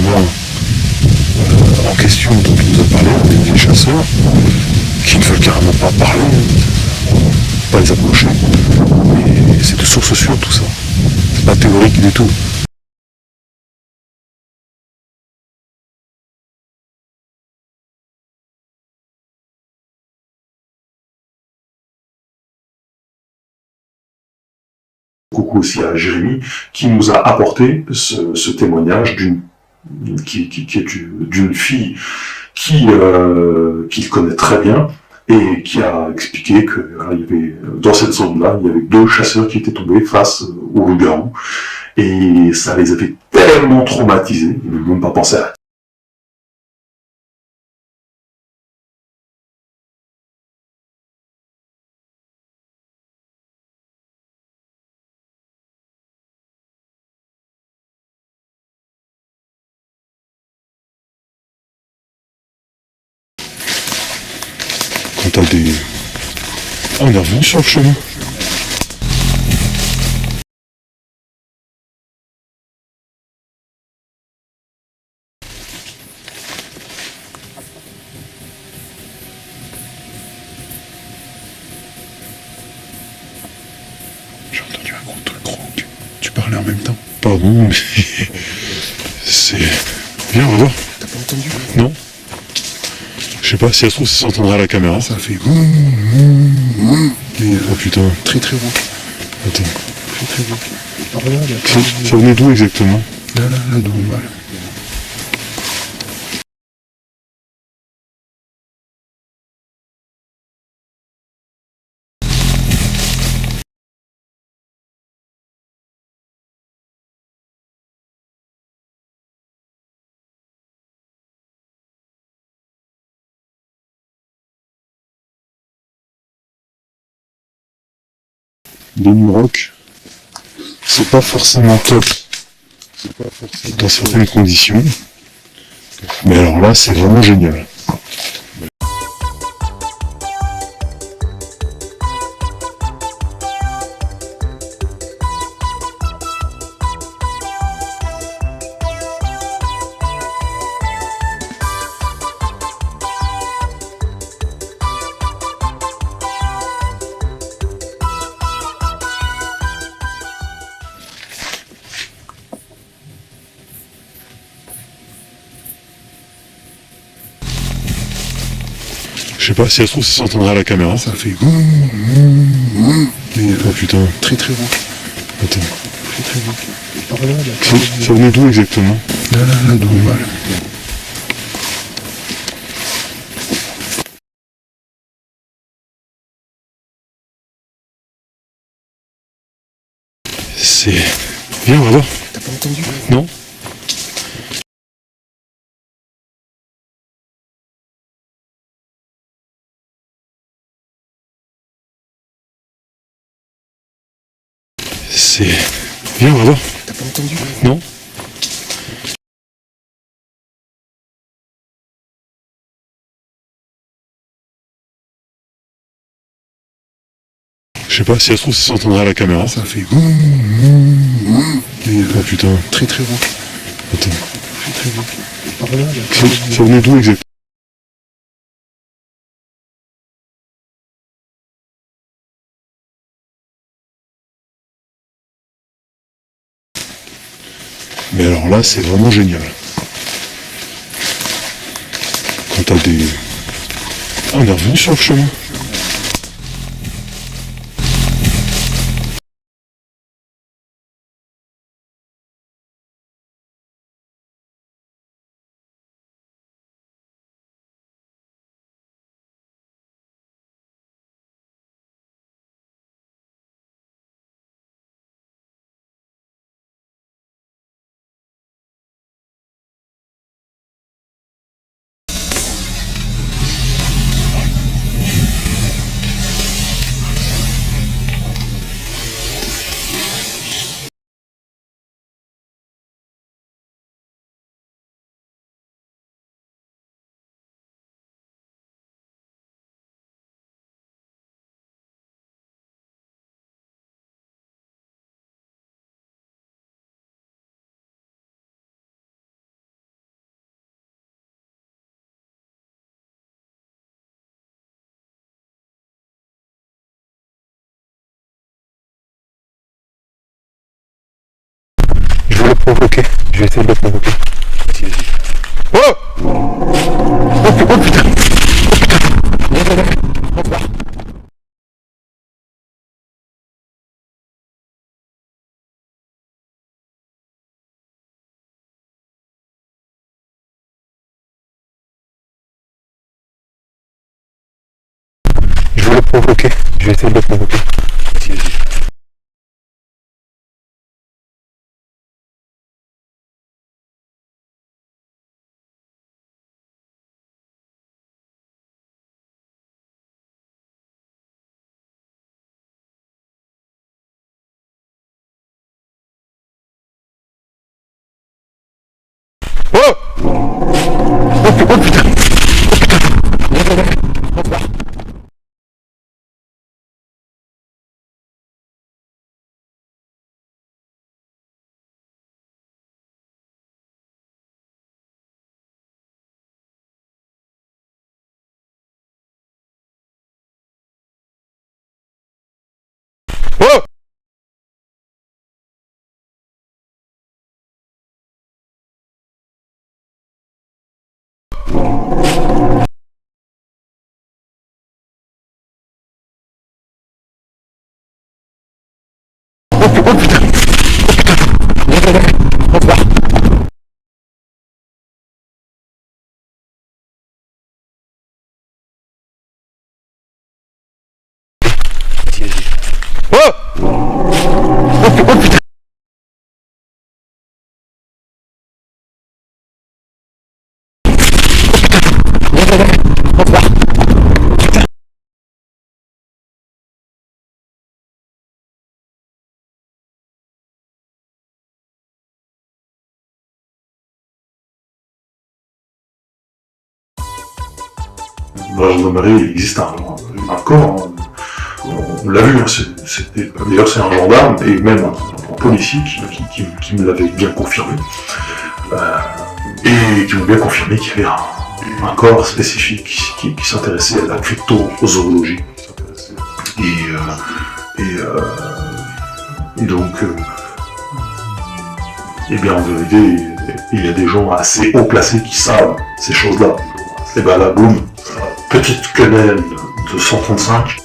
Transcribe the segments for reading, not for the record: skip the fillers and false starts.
témoin en question dont on nous a parlé, des chasseurs, qui ne veulent carrément pas parler, pas les approcher. Et c'est de source sûre tout ça. C'est pas théorique du tout. Coucou aussi à Jérémy, qui nous a apporté ce témoignage d'une fille qu'il connaît très bien et qui a expliqué que il y avait, dans cette zone-là, il y avait 2 chasseurs qui étaient tombés face au loup-garou et ça les avait tellement traumatisés, ils n'ont même pas pensé à. Quand t'as des... Ah, on est revenu sur le chemin. J'ai entendu un gros truc croque. Tu parlais en même temps. Pardon, mais... c'est... Viens, on va voir. T'as pas entendu? Non. Je sais pas, si ça se trouve, ça s'entendra à la caméra. Ça fait... Oh putain. Très très loin. Attends. Très très loin. Alors là, là, Ça venait d'où exactement? là, d'où on va. Les Nuroc, c'est pas forcément top dans certaines conditions, mais alors là c'est vraiment génial. Je sais pas, si ça se trouve, ça s'entendra à la caméra. Ça fait... Oh putain. Très très loin. Attends. Très très loin. Alors là, là, Ça venait d'où exactement? là, d'où on va. C'est... Viens, on va voir. T'as pas entendu? Non. C'est... Viens, on va voir. T'as pas entendu? Non. Je sais pas, si ça se trouve, ça s'entendra à la caméra. Ça fait... Oh putain. Très très loin. Attends. Très très loin. Alors là, là, Ça venait d'où exactement? Mais alors là, c'est vraiment génial. Quand t'as des... Ah, on est revenu sur le chemin. provoquer. Je vais essayer de le provoquer. Vas-y, vas-y. Oh, oh putain. Je vais le provoquer. Je vais essayer de le provoquer. Vas-y, vas-y. Oh, oh putain. Oh, oh putain. Vas-y, vas-y. Oh, oh putain. Dans la gendarmerie, il existe un corps, hein. On l'a vu, hein, d'ailleurs c'est un gendarme et même un policier qui me l'avait bien confirmé, et qui m'a bien confirmé qu'il y avait un corps spécifique qui s'intéressait à la cryptozoologie. Et donc, eh bien en vérité, il y a des gens assez haut placés qui savent ces choses-là. Et ben là, boum, petite quenelle de 135.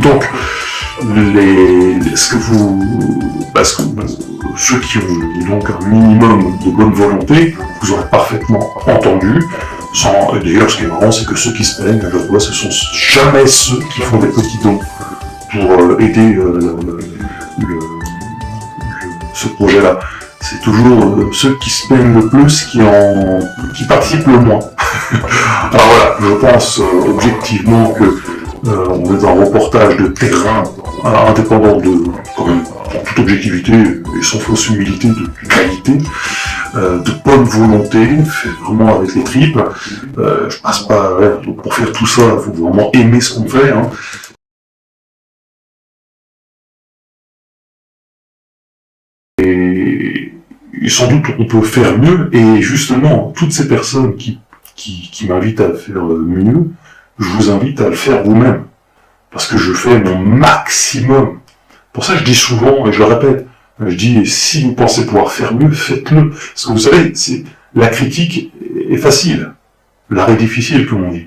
Donc, ceux qui ont donc un minimum de bonne volonté, vous aurez parfaitement entendu. D'ailleurs, ce qui est marrant, c'est que ceux qui se plaignent, je vois, ce sont jamais ceux qui font des petits dons pour aider ce projet-là. C'est toujours ceux qui se plaignent le plus qui participent le moins. Alors voilà, je pense objectivement que on est dans un reportage de terrain indépendant quand même, en toute objectivité et sans fausse humilité, de qualité, de bonne volonté, fait vraiment avec les tripes. Je passe pas, donc pour faire tout ça, il faut vraiment aimer ce qu'on fait. Hein. Et sans doute on peut faire mieux, et justement, toutes ces personnes qui m'invitent à faire mieux, je vous invite à le faire vous-même. Parce que je fais mon maximum. Pour ça, je dis souvent, et je le répète, je dis, si vous pensez pouvoir faire mieux, faites-le. Parce que vous savez, la critique est facile. L'art est difficile, comme on dit.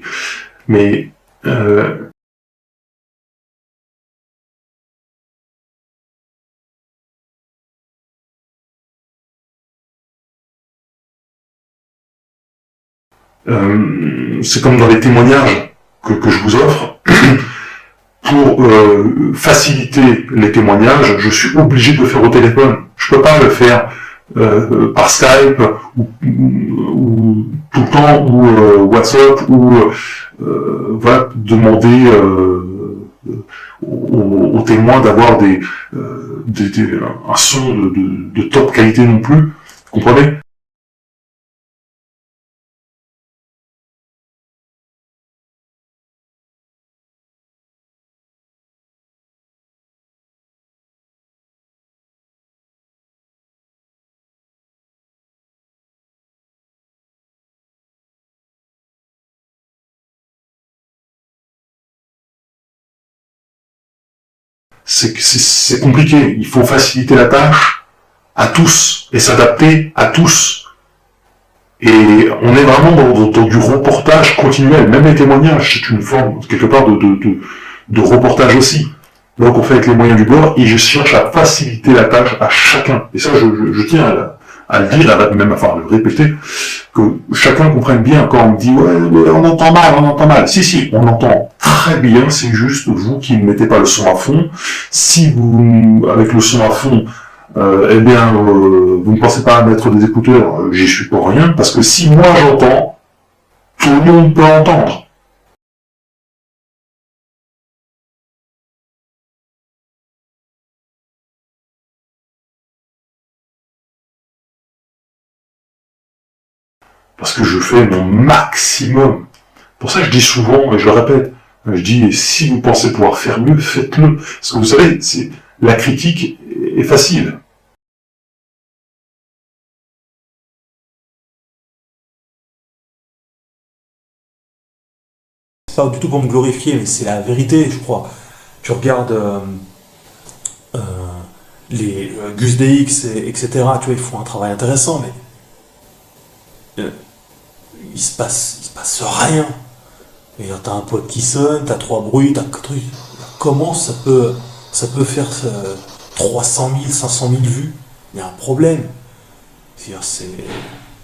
Mais, c'est comme dans les témoignages que je vous offre. Pour faciliter les témoignages, je suis obligé de le faire au téléphone. Je peux pas le faire par Skype ou tout le temps ou WhatsApp ou voilà, demander aux témoins d'avoir un son de top qualité non plus. Vous comprenez? C'est compliqué. Il faut faciliter la tâche à tous et s'adapter à tous. Et on est vraiment dans du reportage continuel. Même les témoignages, c'est une forme, quelque part, de reportage aussi. Donc on fait avec les moyens du bord et je cherche à faciliter la tâche à chacun. Et ça, je tiens à le dire, même enfin à le répéter, que chacun comprenne bien quand on me dit ouais, on entend mal, on entend mal. Si, on entend très bien, c'est juste vous qui ne mettez pas le son à fond. Si vous, avec le son à fond, eh bien, vous ne pensez pas à mettre des écouteurs, j'y suis pour rien, parce que si moi j'entends, tout le monde peut entendre. Parce que je fais mon maximum. Pour ça, je dis souvent, et je le répète, je dis, si vous pensez pouvoir faire mieux, faites-le. Parce que vous savez, la critique est facile. C'est pas du tout pour me glorifier, mais c'est la vérité, je crois. Tu regardes euh, les Gus DX, etc., tu vois, ils font un travail intéressant, mais il se passe rien. Et t'as un pote qui sonne, t'as trois bruits, t'as quatre trucs. Comment ça peut faire 300 000, 500 000 vues? Il y a un problème. C'est-à-dire,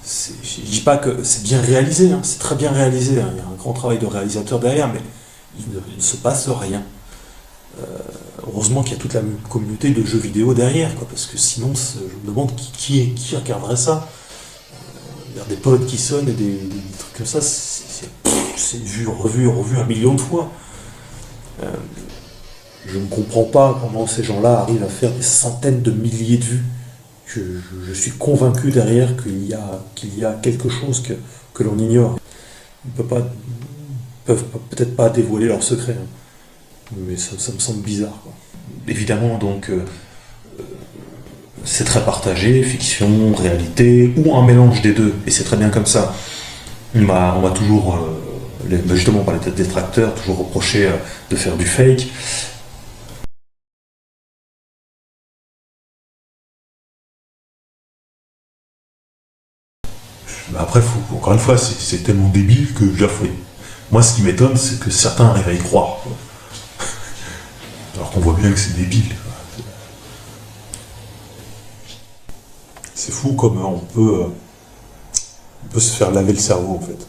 je dis pas que c'est bien réalisé, hein, c'est très bien réalisé, hein, il y a un grand travail de réalisateur derrière, mais il ne se passe rien. Heureusement qu'il y a toute la communauté de jeux vidéo derrière, quoi, parce que sinon, je me demande qui regarderait ça. Il y a des potes qui sonnent et des trucs comme ça, c'est vu, revu un million de fois. Euh, je ne comprends pas comment ces gens-là arrivent à faire des centaines de milliers de vues. Je suis convaincu derrière qu'il y a quelque chose que l'on ignore. Ils ne peuvent peut-être pas dévoiler leurs secrets, hein. Mais ça me semble bizarre, quoi. Évidemment, donc, c'est très partagé, fiction, réalité, ou un mélange des deux, et c'est très bien comme ça. On m'a toujours, justement par les détracteurs, toujours reproché de faire du fake. Après, encore une fois, c'est tellement débile que moi, ce qui m'étonne, c'est que certains arrivent à y croire. Alors qu'on voit bien que c'est débile. C'est fou comme on peut se faire laver le cerveau, en fait.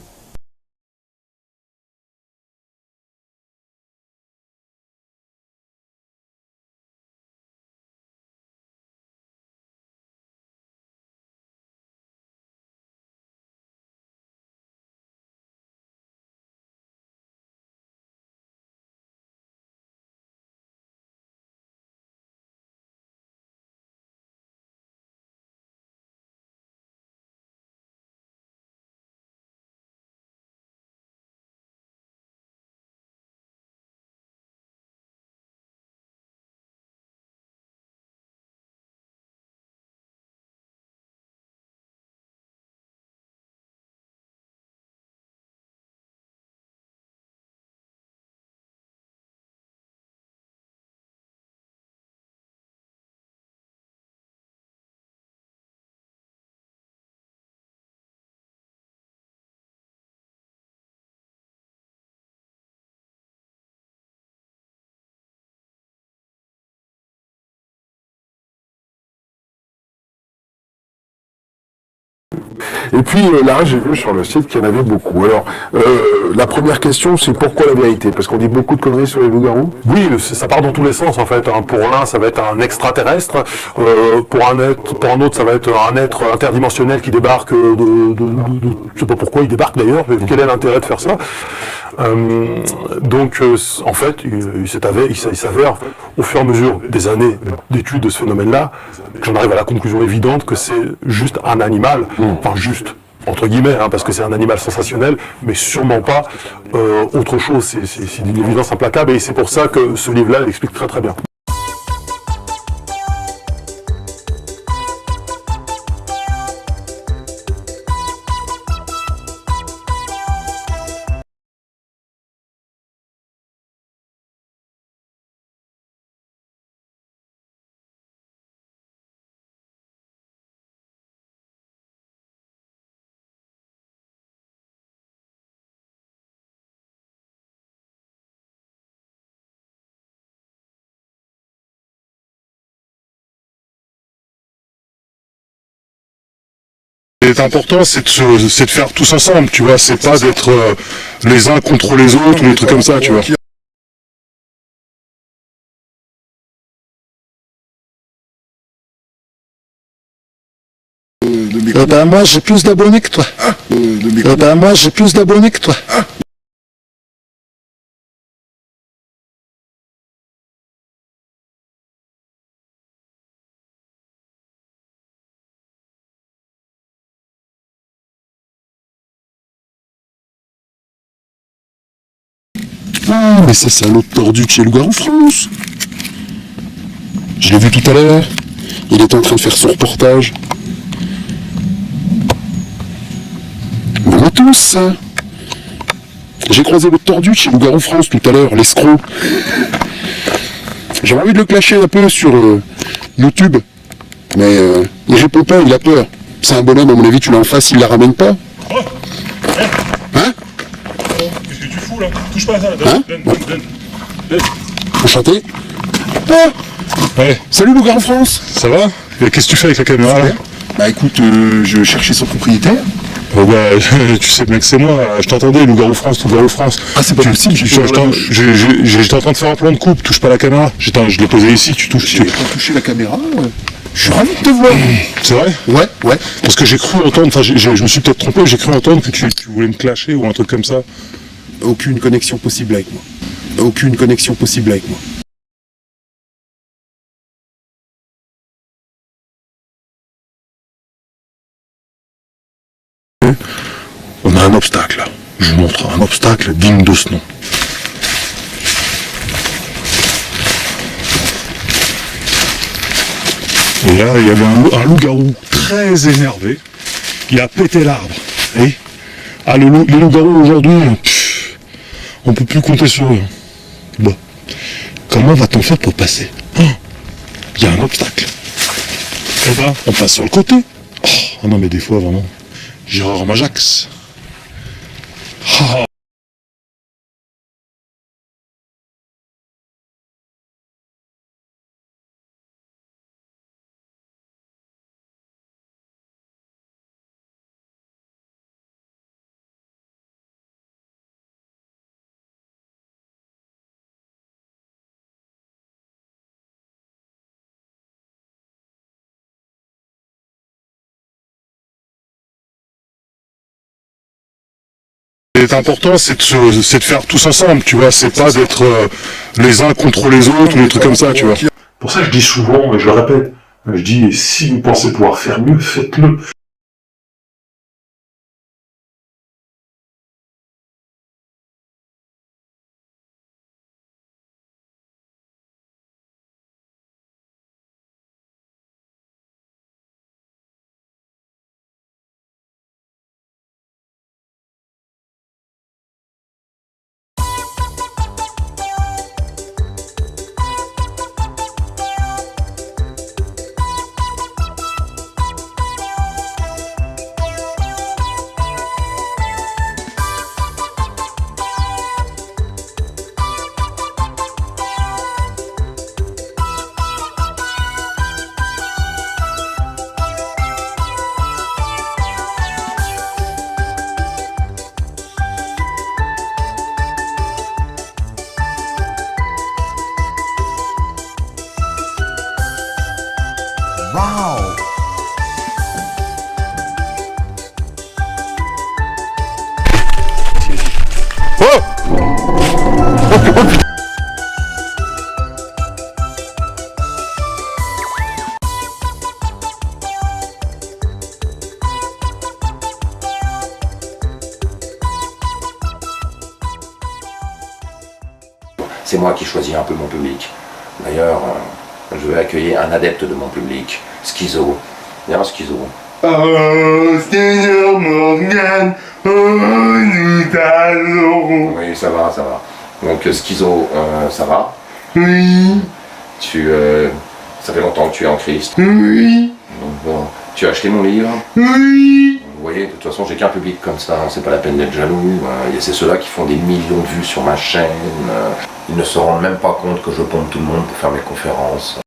Et puis là, j'ai vu sur le site qu'il y en avait beaucoup. Alors, la première question, c'est pourquoi la vérité? Parce qu'on dit beaucoup de conneries sur les loups-garous. Oui, ça part dans tous les sens en fait. Pour l'un, ça va être un extraterrestre. Pour un autre, ça va être un être interdimensionnel qui débarque je sais pas pourquoi il débarque d'ailleurs. Quel est l'intérêt de faire ça? En fait, il s'avère, au fur et à mesure des années d'études de ce phénomène-là, que j'en arrive à la conclusion évidente que c'est juste un animal, enfin juste, entre guillemets, parce que c'est un animal sensationnel, mais sûrement pas autre chose. C'est d'une évidence implacable, et c'est pour ça que ce livre-là l'explique très très bien. Ce qui est important, c'est de faire tous ensemble, tu vois, c'est pas d'être les uns contre les autres ou des trucs comme ça, tu vois. Moi j'ai plus d'abonnés que toi. Moi j'ai plus d'abonnés que toi. Ah, mais ça, c'est un autre tordu de chez Loup-Garou France. Je l'ai vu tout à l'heure. Il était en train de faire son reportage. Bon à tous, ça. J'ai croisé l'autre tordu de chez Loup-Garou France tout à l'heure, l'escroc. J'avais envie de le clasher un peu sur YouTube. Mais il répond pas, il a peur. C'est un bonhomme, à mon avis, tu l'as en face, il la ramène pas. Hein? Qu'est-ce que tu fous là? Touche pas à ça, Hein? donne. Enchanté. Ah, Ouais, salut Loup-Garou France. ça va? Et qu'est-ce que tu fais avec la caméra là? Bah écoute, je cherchais son propriétaire. Tu sais bien que c'est moi, je t'entendais, Loup-Garou France, Loup-Garou France. Ah, c'est pas possible, J'étais en train de faire un plan de coupe, touche pas la caméra. Je l'ai posé ici, tu touches. J'ai pas touché la caméra. Je suis ravi de te voir. C'est vrai? Ouais. Parce que j'ai cru entendre, enfin je me suis peut-être trompé, j'ai cru entendre que tu voulais me clasher ou un truc comme ça. Aucune connexion possible avec moi. Aucune connexion possible avec moi. On a un obstacle là. Je vous montre un obstacle digne de ce nom. Et là, il y avait un loup-garou très énervé. Il a pété l'arbre. Et les loups-garous aujourd'hui, on peut plus compter sur eux. Bon, comment va-t-on faire pour passer? Il y a un obstacle. Eh ben, on passe sur le côté. Oh non, mais des fois, vraiment, Gérard Majax. Ce qui est important, c'est de faire tous ensemble, tu vois, c'est pas d'être les uns contre les autres ou des trucs comme ça, tu vois. Pour ça, je dis souvent, et je le répète, je dis, si vous pensez pouvoir faire mieux, faites-le. C'est moi qui choisis un peu mon public. D'ailleurs, je vais accueillir un adepte de mon public, Schizo. Viens, Schizo. Oui, ça va, ça va. Donc, Schizo, ça va? Oui. Ça fait longtemps que tu es en Christ? Oui. Bon, tu as acheté mon livre? Oui. Vous voyez, de toute façon, j'ai qu'un public comme ça, c'est pas la peine d'être jaloux. C'est ceux-là qui font des millions de vues sur ma chaîne. Ils ne se rendent même pas compte que je pompe tout le monde pour faire mes conférences.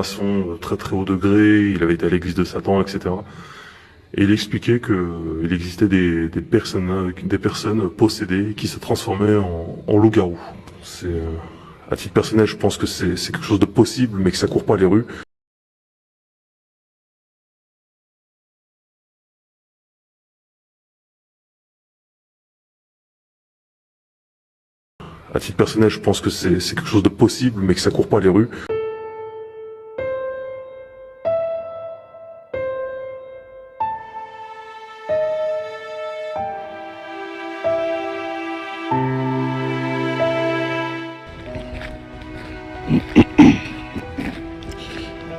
Son très très haut degré, il avait été à l'église de Satan, etc. Et il expliquait qu'il existait des personnes possédées qui se transformaient en loup-garou. À titre personnel, je pense que c'est quelque chose de possible, mais que ça court pas les rues. À titre personnel, je pense que c'est quelque chose de possible, mais que ça court pas les rues.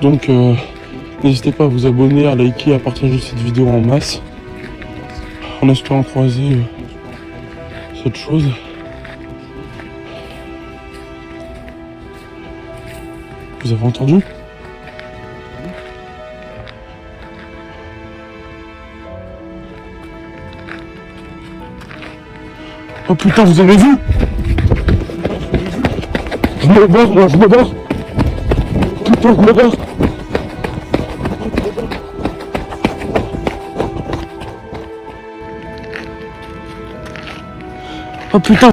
Donc n'hésitez pas à vous abonner, à liker, à partager cette vidéo en masse, en espérant croiser cette chose. Vous avez entendu? Oh putain, vous avez vu? Je me barre, moi, je me barre. Putain, je me barre. Oh putain.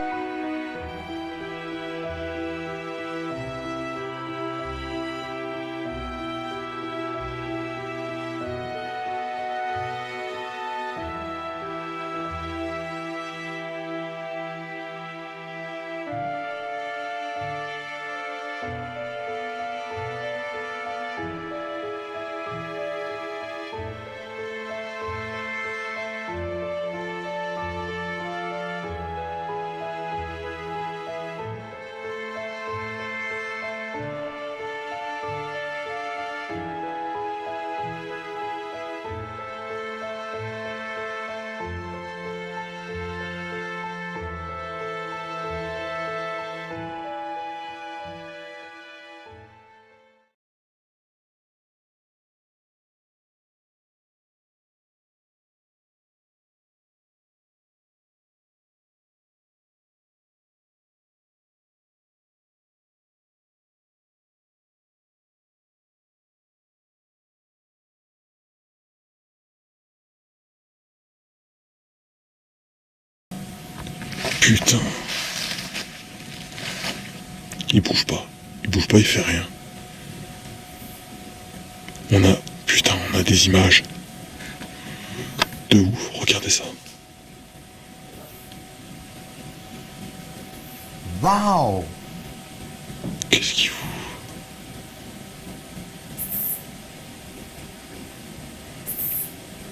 Putain. Il bouge pas. Il bouge pas, il fait rien. Putain, on a des images. De ouf, regardez ça. Waouh! Qu'est-ce qu'il fout?